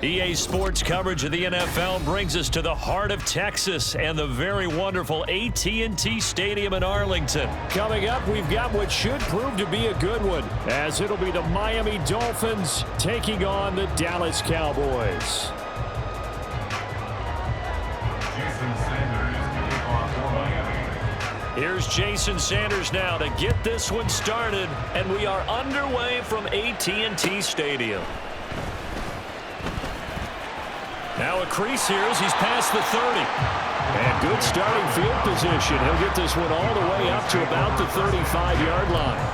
EA Sports coverage of the NFL brings us to the heart of Texas and the very wonderful AT&T Stadium in Arlington. Coming up, we've got what should prove to be a good one, as it'll be the Miami Dolphins taking on the Dallas Cowboys. Here's Jason Sanders now to get this one started, and we are underway from AT&T Stadium. Now a crease here as he's past the 30. And good starting field position. He'll get this one all the way up to about the 35-yard line.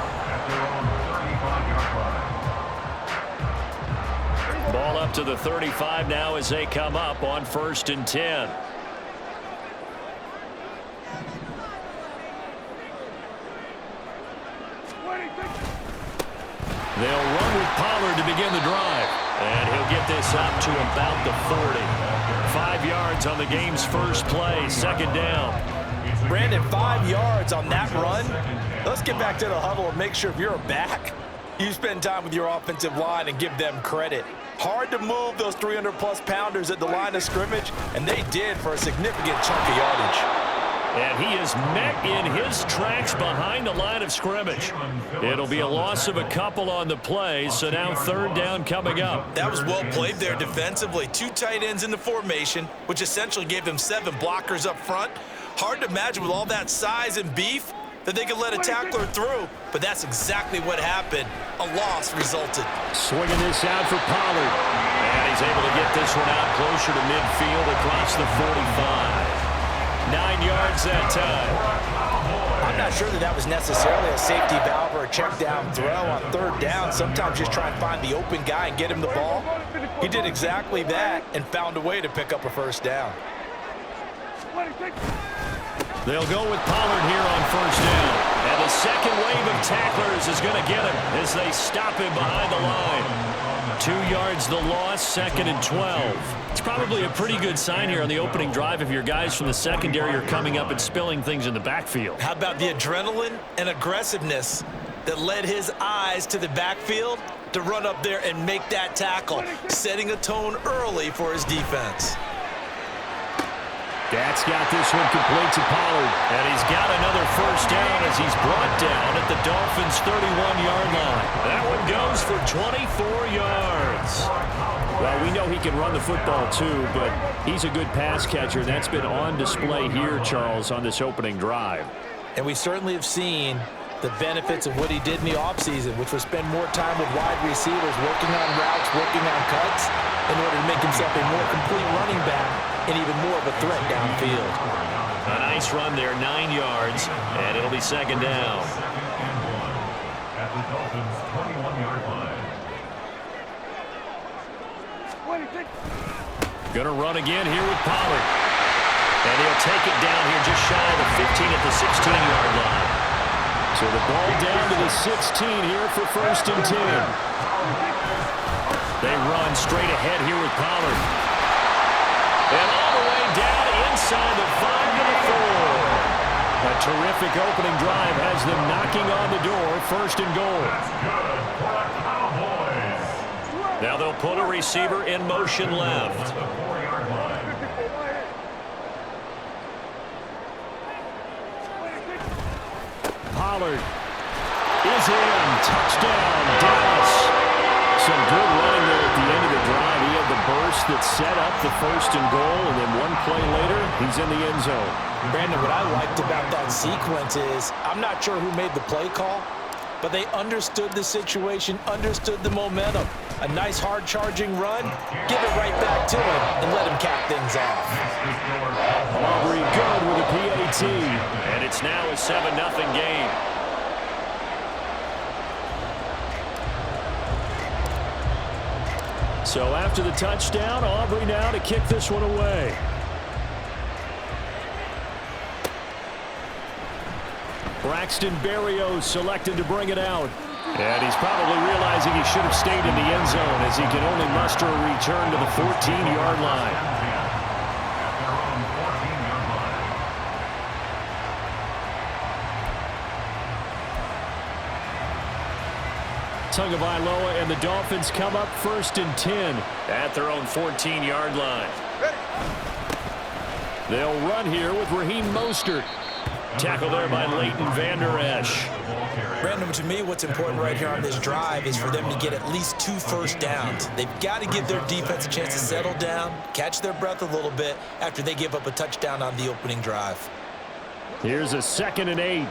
Ball up to the 35 now as they come up on 1st and 10. They'll run with Pollard to begin the drive. And he'll get this up to about the 40. 5 yards on the game's first play, 2nd down. Brandon, 5 yards on that run. Let's get back to the huddle and make sure if you're a back, you spend time with your offensive line and give them credit. Hard to move those 300-plus pounders at the line of scrimmage, and they did for a significant chunk of yardage. And he is met in his tracks behind the line of scrimmage. It'll be a loss of a couple on the play, so now 3rd down coming up. That was well played there defensively. 2 tight ends in the formation, which essentially gave them 7 blockers up front. Hard to imagine with all that size and beef that they could let a tackler through, but that's exactly what happened. A loss resulted. Swinging this out for Pollard. And he's able to get this one out closer to midfield across the 45. 9 yards that time. I'm not sure that was necessarily a safety valve or a check down throw on 3rd down. Sometimes just try and find the open guy and get him the ball. He did exactly that and found a way to pick up a 1st down. They'll go with Pollard here on 1st down. And the second wave of tacklers is going to get him as they stop him behind the line. 2 yards the loss, 2nd and 12. It's probably a pretty good sign here on the opening drive if your guys from the secondary are coming up and spilling things in the backfield. How about the adrenaline and aggressiveness that led his eyes to the backfield to run up there and make that tackle, setting a tone early for his defense. That's got this one complete to Pollard. And he's got another 1st down as he's brought down at the Dolphins' 31-yard line. That one goes for 24 yards. Well, we know he can run the football too, but he's a good pass catcher. That's been on display here, Charles, on this opening drive. And we certainly have seen the benefits of what he did in the offseason, which was spend more time with wide receivers, working on routes, working on cuts, in order to make himself a more complete running back and even more of a threat downfield. A nice run there, 9 yards, and it'll be 2nd down. At the Dolphins' 21-yard line. Gonna run again here with Pollard. And he'll take it down here just shy of the 15 at the 16-yard line. So the ball down to the 16 here for 1st and 10. They run straight ahead here with Pollard. And all the way down inside the 5 to the 4. A terrific opening drive has them knocking on the door, 1st and goal. Now they'll put a receiver in motion left. Pollard is in. Touchdown, Dallas. Some good running there at the end of the drive. He had the burst that set up the 1st and goal, and then one play later, he's in the end zone. Brandon, what I liked about that sequence is I'm not sure who made the play call, but they understood the situation, understood the momentum. A nice hard-charging run, give it right back to him, and let him cap things off. Aubrey good with a PAT. And it's now a 7-0 game. So after the touchdown, Aubrey now to kick this one away. Braxton Berrios selected to bring it out. And he's probably realizing he should have stayed in the end zone as he can only muster a return to the 14-yard line. Tagovailoa, and the Dolphins come up 1st and 10 at their own 14-yard line. They'll run here with Raheem Mostert. Tackle there by Leighton Vander Esch. Brandon, to me, what's important right here on this drive is for them to get at least 2 first downs. They've got to give their defense a chance to settle down, catch their breath a little bit after they give up a touchdown on the opening drive. Here's a 2nd and 8.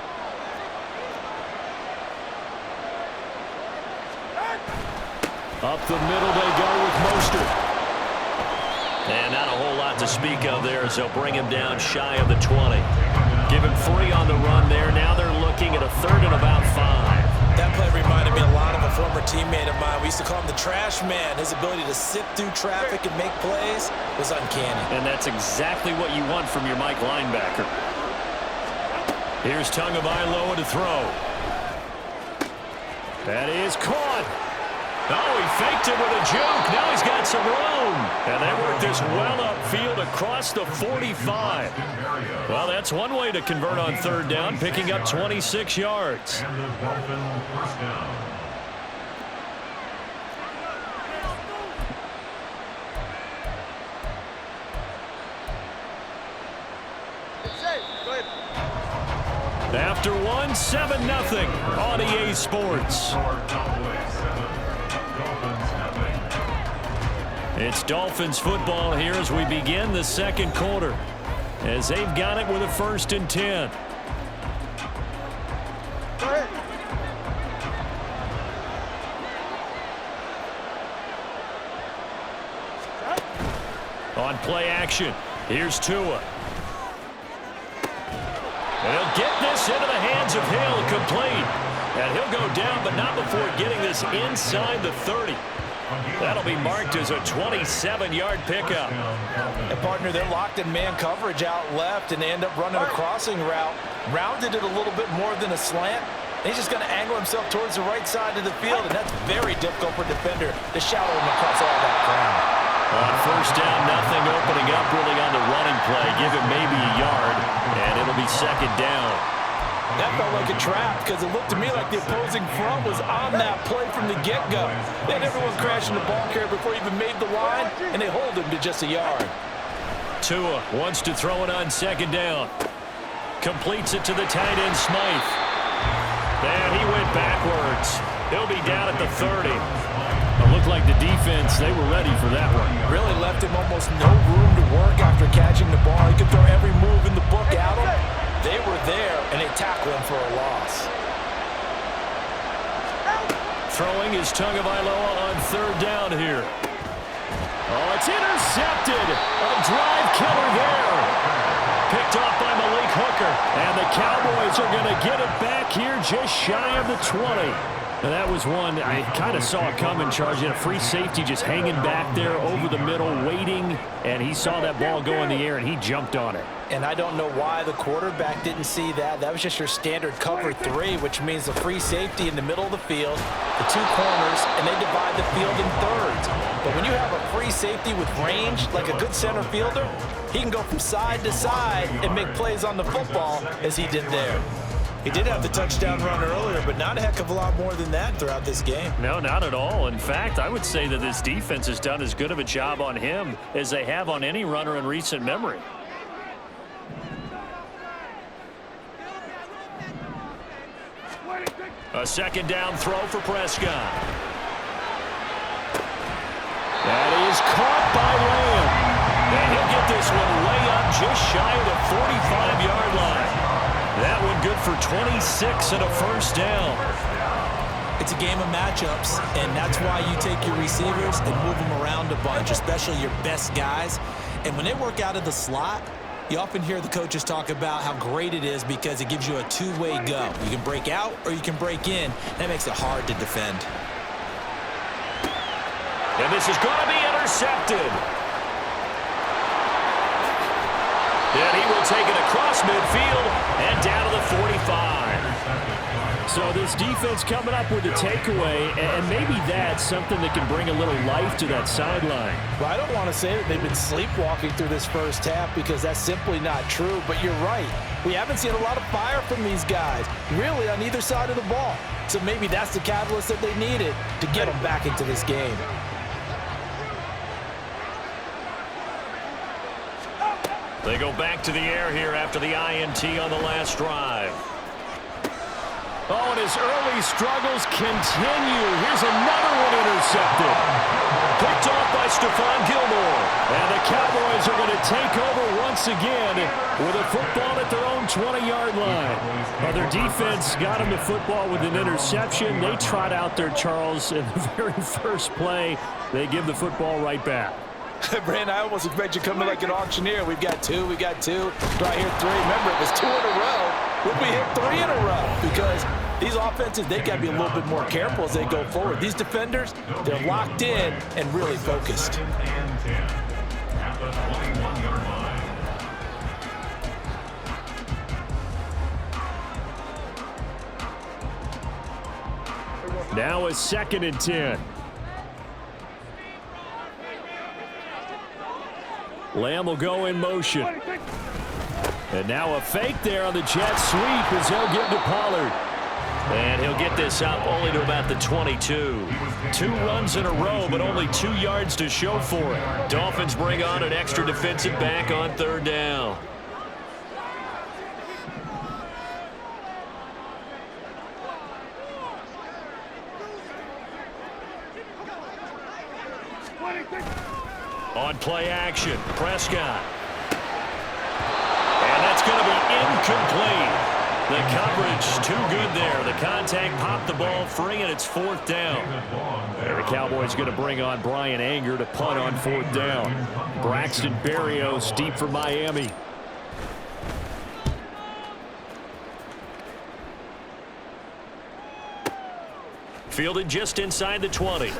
Up the middle they go with Mostert. And not a whole lot to speak of there as they'll bring him down shy of the 20. Give him 3 on the run there. Now they're looking at a 3rd and about 5. That play reminded me a lot of a former teammate of mine. We used to call him the trash man. His ability to sift through traffic and make plays was uncanny. And that's exactly what you want from your Mike linebacker. Here's Tagovailoa to throw. That is caught. Oh, he faked it with a juke. Now he's got some room. And they work this well upfield across the 45. Well, that's one way to convert on 3rd down, picking up 26 yards. And the Dolphins first down. After 1, 7-0 on EA Sports. It's Dolphins football here as we begin the 2nd quarter, as they've got it with a 1st and 10. On play action, here's Tua. And he'll get this into the hands of Hill, complete. And he'll go down, but not before getting this inside the 30. That'll be marked as a 27-yard pickup. And, partner, they're locked in man coverage out left, and they end up running a crossing route. Rounded it a little bit more than a slant. And he's just going to angle himself towards the right side of the field, and that's very difficult for a defender to shadow him across all that ground. On 1st down, nothing opening up really on the running play. Give him maybe a yard, and it'll be 2nd down. That felt like a trap because it looked to me like the opposing front was on that play from the get-go. They had everyone crashing the ball carrier before he even made the line, and they hold him to just a yard. Tua wants to throw it on 2nd down. Completes it to the tight end, Smythe. And he went backwards. He'll be down at the 30. It looked like the defense, they were ready for that one. Really left him almost no room to work after catching the ball. He could throw every move in the book at him. They were there, and they tackled him for a loss. Throwing is Tagovailoa on 3rd down here. Oh, it's intercepted. A drive killer there. Picked off by Malik Hooker. And the Cowboys are going to get it back here just shy of the 20. And that was one I kind of saw coming, charging a free safety just hanging back there over the middle, waiting, and he saw that ball go in the air, and he jumped on it. And I don't know why the quarterback didn't see that. That was just your standard cover 3, which means a free safety in the middle of the field, the 2 corners, and they divide the field in thirds. But when you have a free safety with range, like a good center fielder, he can go from side to side and make plays on the football as he did there. He did have the touchdown run earlier, but not a heck of a lot more than that throughout this game. No, not at all. In fact, I would say that this defense has done as good of a job on him as they have on any runner in recent memory. A 2nd down throw for Prescott. That is caught by Lamb. And he'll get this one way up just shy of the 45-yard line. That one good for 26 and a 1st down. It's a game of matchups, and that's why you take your receivers and move them around a bunch, especially your best guys. And when they work out of the slot, you often hear the coaches talk about how great it is because it gives you a 2-way go. You can break out or you can break in. That makes it hard to defend. And this is going to be intercepted. And he will take it across midfield and down to the 45. So this defense coming up with a takeaway, and maybe that's something that can bring a little life to that sideline. Well, I don't want to say that they've been sleepwalking through this first half because that's simply not true, but you're right. We haven't seen a lot of fire from these guys, really on either side of the ball. So maybe that's the catalyst that they needed to get them back into this game. They go back to the air here after the INT on the last drive. Oh, and his early struggles continue. Here's another one intercepted. Picked off by Stephon Gilmore. And the Cowboys are going to take over once again with a football at their own 20-yard line. Well, their defense got them the football with an interception. They trot out there, Charles, in the very first play. They give the football right back. Brandon, I almost expect you coming like an auctioneer. We've got two. Do I hear three? Remember, it was 2 in a row. Would we hit 3 in a row? Because these offenses, they got to be a little bit more careful as they go forward. These defenders, they're locked in and really focused. At the 21-yard line. Now a 2nd and 10. Lamb will go in motion. And now a fake there on the jet sweep as they'll give to Pollard. And he'll get this up only to about the 22. 2 runs in a row, but only 2 yards to show for it. Dolphins bring on an extra defensive back on 3rd down. On play action, Prescott. And that's going to be incomplete. The coverage too good there. The contact popped the ball free, and it's 4th down. And the Cowboys going to bring on Brian Anger to punt on 4th down. Braxton Berrios deep for Miami. Fielded just inside the 20.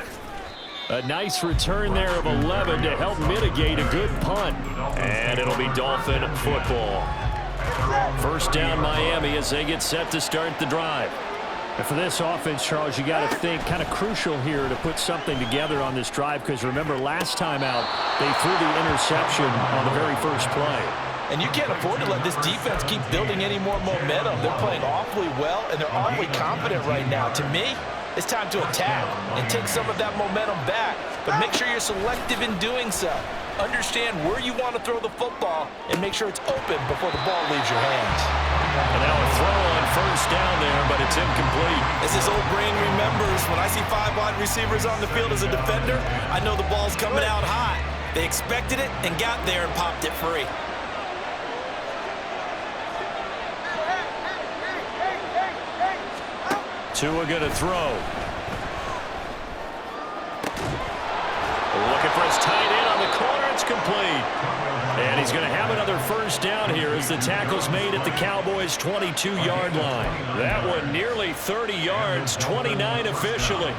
A nice return there of 11 to help mitigate a good punt. And it'll be Dolphin football. 1st down Miami as they get set to start the drive. And for this offense, Charles, you got to think kind of crucial here to put something together on this drive because remember last time out they threw the interception on the very first play. And you can't afford to let this defense keep building any more momentum. They're playing awfully well, and they're awfully confident right now. To me, it's time to attack and take some of that momentum back, but make sure you're selective in doing so. Understand where you want to throw the football and make sure it's open before the ball leaves your hands. And now a throw on 1st down there, but it's incomplete. As this old brain remembers, when I see 5 wide receivers on the field as a defender, I know the ball's coming out hot. They expected it and got there and popped it free. Tua going to throw. Looking for his tight end on the corner. It's complete. And he's going to have another 1st down here as the tackle's made at the Cowboys' 22-yard line. That one nearly 30 yards, 29 officially.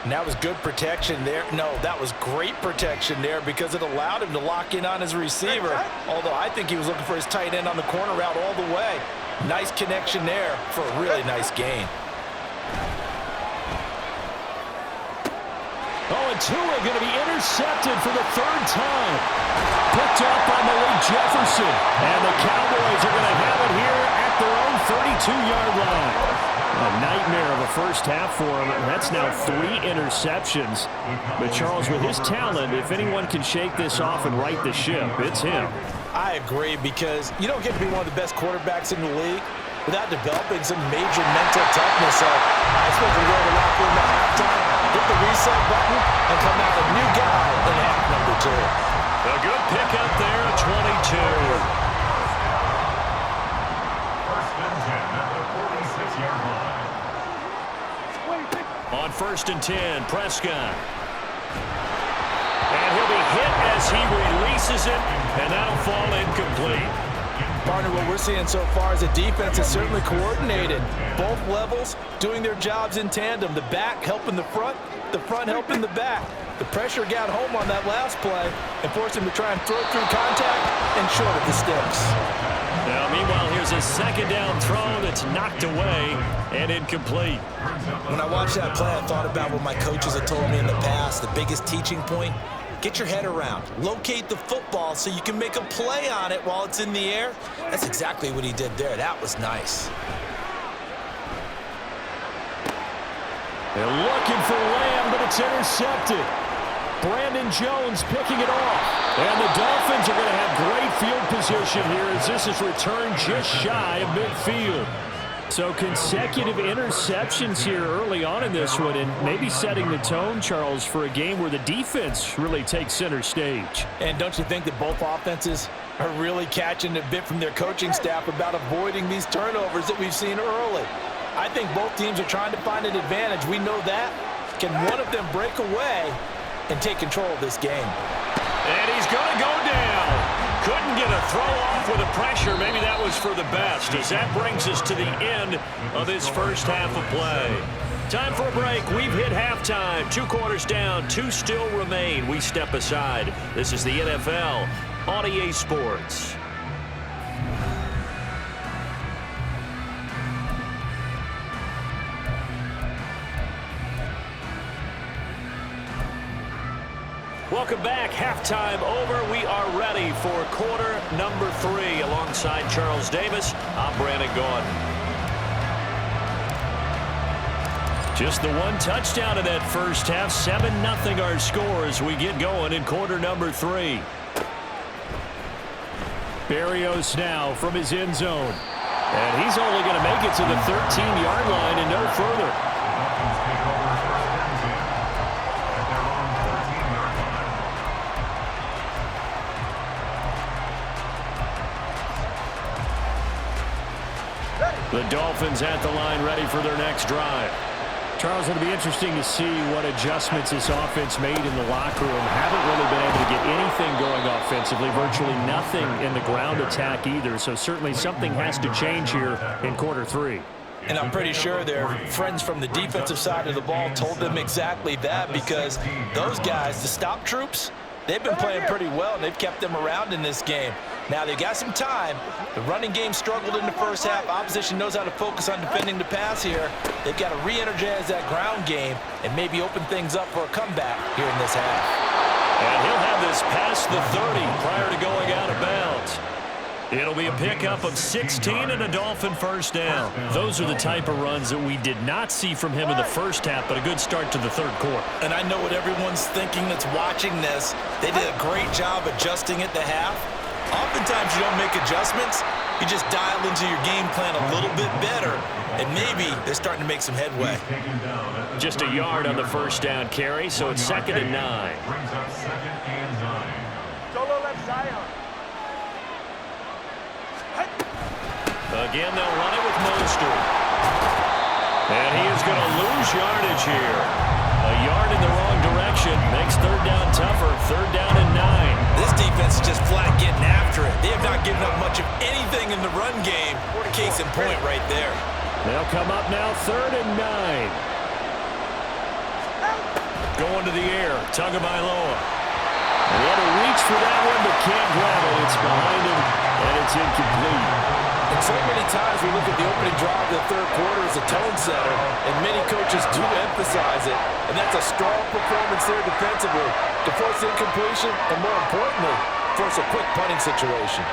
And that was good protection there. No, that was great protection there because it allowed him to lock in on his receiver. Although I think he was looking for his tight end on the corner route all the way. Nice connection there for a really nice gain. Oh, and Tua going to be intercepted for the 3rd time. Picked up by Malik Jefferson. And the Cowboys are going to have it here at their own 32-yard line. A nightmare of a first half for him. That's now 3 interceptions. But Charles, with his talent, if anyone can shake this off and right the ship, it's him. I agree because you don't get to be one of the best quarterbacks in the league without developing some major mental toughness. So I expect to go to the locker room at halftime, hit the reset button, and come out a new guy in half number 2. A good pickup there at 22. 1st and 10 at the 46-yard line. On 1st and 10, Prescott. And he'll be hit as he releases it, and that'll fall incomplete. Partner, what we're seeing so far is the defense is certainly coordinated. Both levels doing their jobs in tandem. The back helping the front helping the back. The pressure got home on that last play and forced him to try and throw through contact and short of the sticks. Now, meanwhile, here's a second down throw that's knocked away and incomplete. When I watched that play, I thought about what my coaches have told me in the past. The biggest teaching point, get your head around. Locate the football so you can make a play on it while it's in the air. That's exactly what he did there. That was nice. They're looking for Lamb, but it's intercepted. Brandon Jones picking it off. And the Dolphins are going to have great field position here as this is returned just shy of midfield. So consecutive interceptions here early on in this one, and maybe setting the tone, Charles, for a game where the defense really takes center stage. And don't you think that both offenses are really catching a bit from their coaching staff about avoiding these turnovers that we've seen early? I think both teams are trying to find an advantage. We know that. Can one of them break away and take control of this game? And he's going to go down. Couldn't get a throw off with the pressure. Maybe that was for the best, as that brings us to the end of this first half of play. Time for a break. We've hit halftime. 2 quarters down, 2 still remain. We step aside. This is the NFL on EA Sports. Welcome back. Halftime over. We are ready for quarter number 3. Alongside Charles Davis, I'm Brandon Gaudin. Just the one touchdown in that first half. 7-0 our score as we get going in quarter number 3. Berrios now from his end zone. And he's only going to make it to the 13-yard line and no further. The Dolphins at the line ready for their next drive. Charles, it'll be interesting to see what adjustments this offense made in the locker room. Haven't really been able to get anything going offensively, virtually nothing in the ground attack either. So certainly something has to change here in quarter 3. And I'm pretty sure their friends from the defensive side of the ball told them exactly that, because those guys, the stop troops, they've been playing pretty well, and they've kept them around in this game. Now, they've got some time. The running game struggled in the first half. Opposition knows how to focus on defending the pass here. They've got to re-energize that ground game and maybe open things up for a comeback here in this half. And he'll have this past the 30 prior to going out of bounds. It'll be a pickup of 16 and a Dolphin first down. Those are the type of runs that we did not see from him in the first half, but a good start to the third quarter. And I know what everyone's thinking that's watching this. They did a great job adjusting at the half. Oftentimes you don't make adjustments. You just dial into your game plan a little bit better, and maybe they're starting to make some headway. Just a yard on the first down carry, so it's 2nd and 9. Again, they'll run it with Mostert. And he is going to lose yardage here. A yard in the wrong direction makes third down tougher. 3rd down and 9. This defense is just flat getting after it. They have not given up much of anything in the run game. Case in point right there. They'll come up now 3rd and 9. Going to the air. Tagovailoa. And he had to reach for that one, but can't grab it. It's behind him, and it's incomplete. And so many times we look at the opening drive of the third quarter as a tone setter, and many coaches do emphasize it. And that's a strong performance there defensively to force incompletion and, more importantly, force a quick punting situation.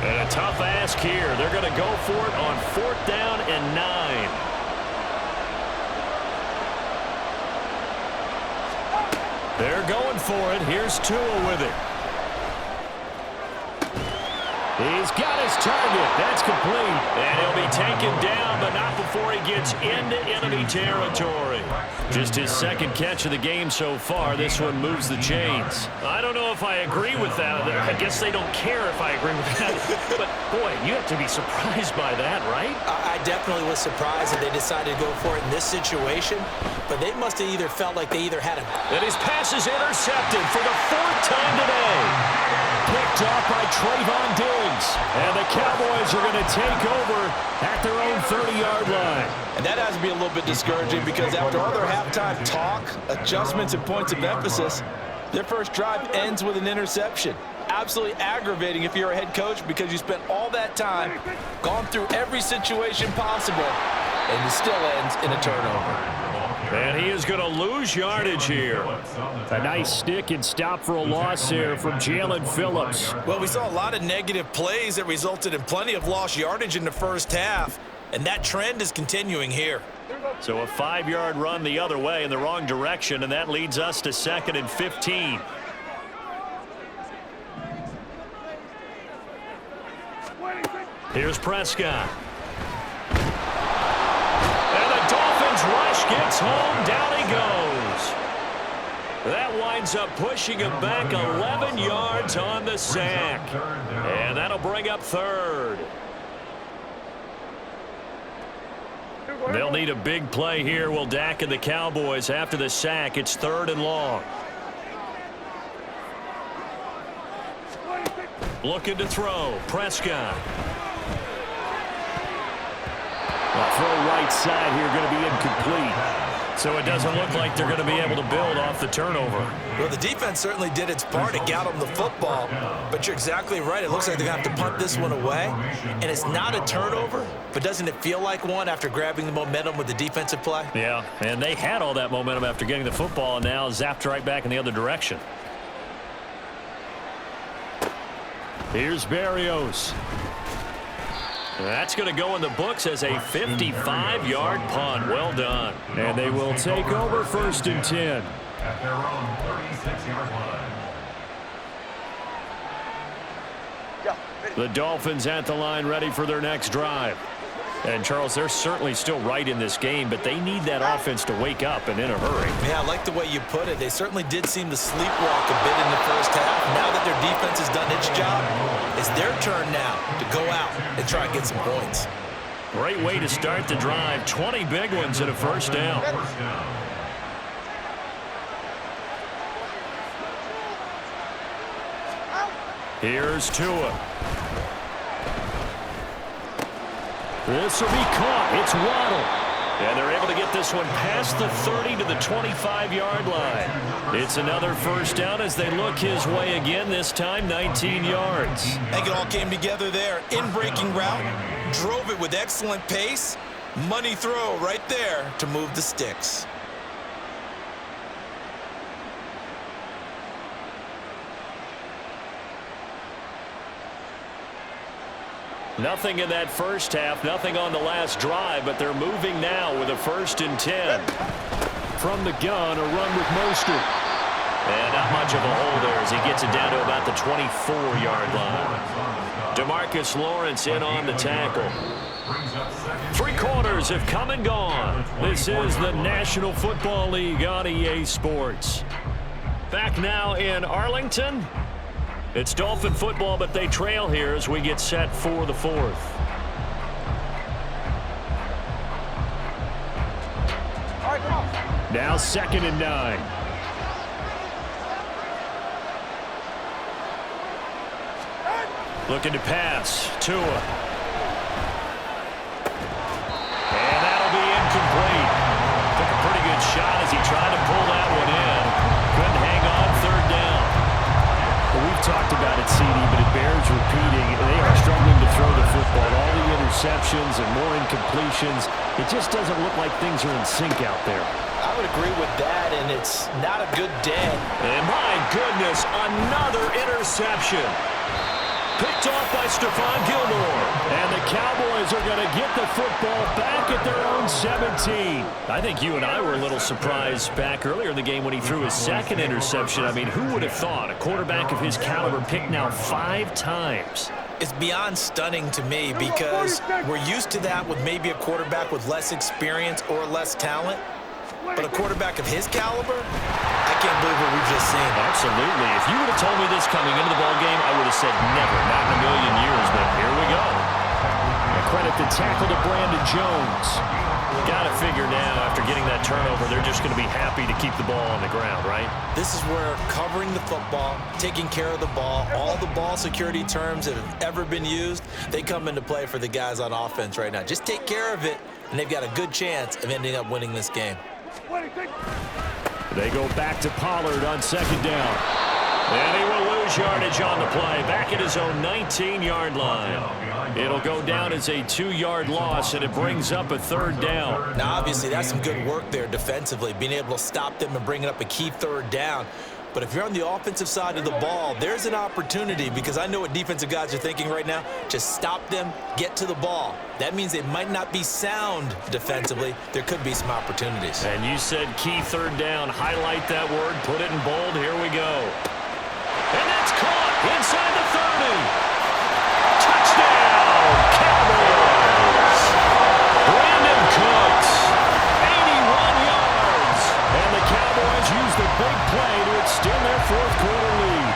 And a tough ask here. They're going to go for it on 4th down and 9. They're going for it. Here's Tua with it. He's got his target. That's complete. And he'll be taken down, but not before he gets into enemy territory. Just his 2nd catch of the game so far. This one moves the chains. I don't know if I agree with that. I guess they don't care if I agree with that. But, boy, you have to be surprised by that, right? I definitely was surprised that they decided to go for it in this situation. But they must have either felt like they either had a... And his pass is intercepted for the 4th time today. Picked Picked off by Trayvon Diggs. And the Cowboys are going to take over at their own 30-yard line. And that has to be a little bit discouraging because after all their halftime talk, adjustments, and points of emphasis, their first drive ends with an interception. Absolutely aggravating if you're a head coach because you spent all that time, gone through every situation possible, and it still ends in a turnover. And he is going to lose yardage here. A nice stick and stop for a loss here from Jalen Phillips. Well, we saw a lot of negative plays that resulted in plenty of lost yardage in the first half, and that trend is continuing here. So a 5-yard run the other way in the wrong direction, and that leads us to 2nd and 15. Here's Prescott. And the Dolphins rush gets home. Down he goes. That winds up pushing him back 11 yards on the sack. And that'll bring up 3rd. They'll need a big play here. Will Dak and the Cowboys after the sack. It's 3rd and long. Looking to throw. Prescott. Throw right side here going to be incomplete. So it doesn't look like they're going to be able to build off the turnover. Well, the defense certainly did its part. It got them the football. But you're exactly right. It looks like they're going to have to punt this one away. And it's not a turnover, but doesn't it feel like one after grabbing the momentum with the defensive play? Yeah, and they had all that momentum after getting the football and now zapped right back in the other direction. Here's Berrios. That's going to go in the books as a 55-yard punt. Well done. And they will take over 1st and 10. At their own 36-yard line. The Dolphins at the line ready for their next drive. And, Charles, they're certainly still right in this game, but they need that offense to wake up and in a hurry. Yeah, I like the way you put it. They certainly did seem to sleepwalk a bit in the first half. Now that their defense has done its job, it's their turn now to go out and try and get some points. Great way to start the drive. 20 big ones and a first down. Here's Tua. This will be caught. It's Waddle. And they're able to get this one past the 30 to the 25-yard line. It's another first down as they look his way again, this time 19 yards. I think it all came together there. In-breaking route, drove it with excellent pace. Money throw right there to move the sticks. Nothing in that first half, nothing on the last drive, but they're moving now with a 1st and 10. From the gun, a run with Mostert. And not much of a hole there as he gets it down to about the 24-yard line. DeMarcus Lawrence in on the tackle. 3 quarters have come and gone. This is the National Football League on EA Sports. Back now in Arlington. It's Dolphin football, but they trail here as we get set for the 4th. Now 2nd and 9. Looking to pass. Tua. And that'll be incomplete. Took a pretty good shot as he tried to pull that one in. Couldn't hang on 3rd down. Well, we've talked about it, CD, but it bears repeating. They are struggling to throw the football. All the interceptions and more incompletions. It just doesn't look like things are in sync out there. I would agree with that, and it's not a good day. And my goodness, another interception. Picked off by Stephon Gilmore. And the Cowboys are going to get the football back at their own 17. I think you and I were a little surprised back earlier in the game when he threw his 2nd interception. I mean, who would have thought a quarterback of his caliber picked now 5 times? It's beyond stunning to me because we're used to that with maybe a quarterback with less experience or less talent. But a quarterback of his caliber, I can't believe what we've just seen. Absolutely. If you would have told me this coming into the ball game, I would have said never, not in a million years, but here we go. The credit the tackle to Brandon Jones. Got to figure now, after getting that turnover, they're just going to be happy to keep the ball on the ground, right? This is where covering the football, taking care of the ball, all the ball security terms that have ever been used, they come into play for the guys on offense right now. Just take care of it, and they've got a good chance of ending up winning this game. They go back to Pollard on second down. And he will lose yardage on the play, back at his own 19-yard line. It'll go down as a 2-yard loss, and it brings up a third down. Now, obviously, that's some good work there defensively, being able to stop them and bringing up a key third down. But if you're on the offensive side of the ball, there's an opportunity, because I know what defensive guys are thinking right now. Just stop them, get to the ball. That means they might not be sound defensively. There could be some opportunities. And you said key third down. Highlight that word, put it in bold. Here we go. And that's caught inside the 30. Touchdown, Cowboys. Brandon Cooks, 81 yards. And the Cowboys use the big play to extend their fourth-quarter lead.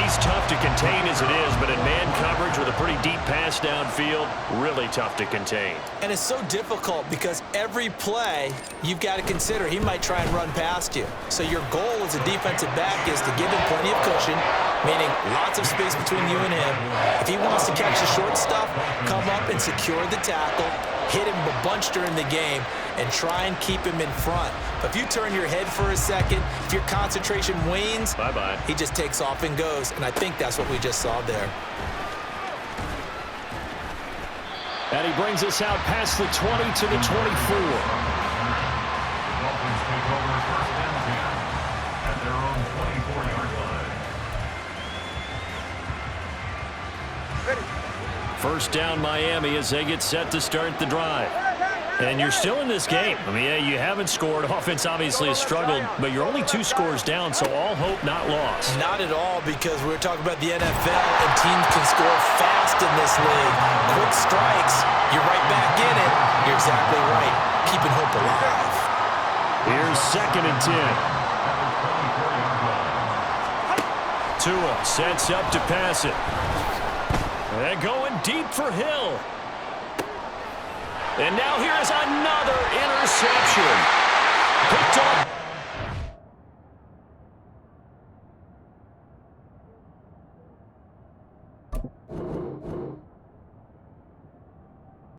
He's tough to contain as it is, but in man coverage with a pretty deep pass downfield, really tough to contain. And it's so difficult because every play you've got to consider he might try and run past you. So your goal as a defensive back is to give him plenty of cushion, meaning lots of space between you and him. If he wants to catch the short stuff, come up and secure the tackle, hit him a bunch during the game, and try and keep him in front. But if you turn your head for a second, if your concentration wanes, bye-bye. He just takes off and goes, and I think that's what we just saw there. And he brings us out past the 20 to the 24. Dolphins take over first and 10 at their own 24-yard line. First down Miami as they get set to start the drive. And you're still in this game. I mean, yeah, you haven't scored. Offense obviously has struggled, but you're only 2 scores down, so all hope not lost. Not at all, because we're talking about the NFL, and teams can score fast in this league. Quick strikes, you're right back in it. You're exactly right. Keeping hope alive. Here's second and 10. Tua sets up to pass it. And going deep for Hill. And now here is another interception. Picked up.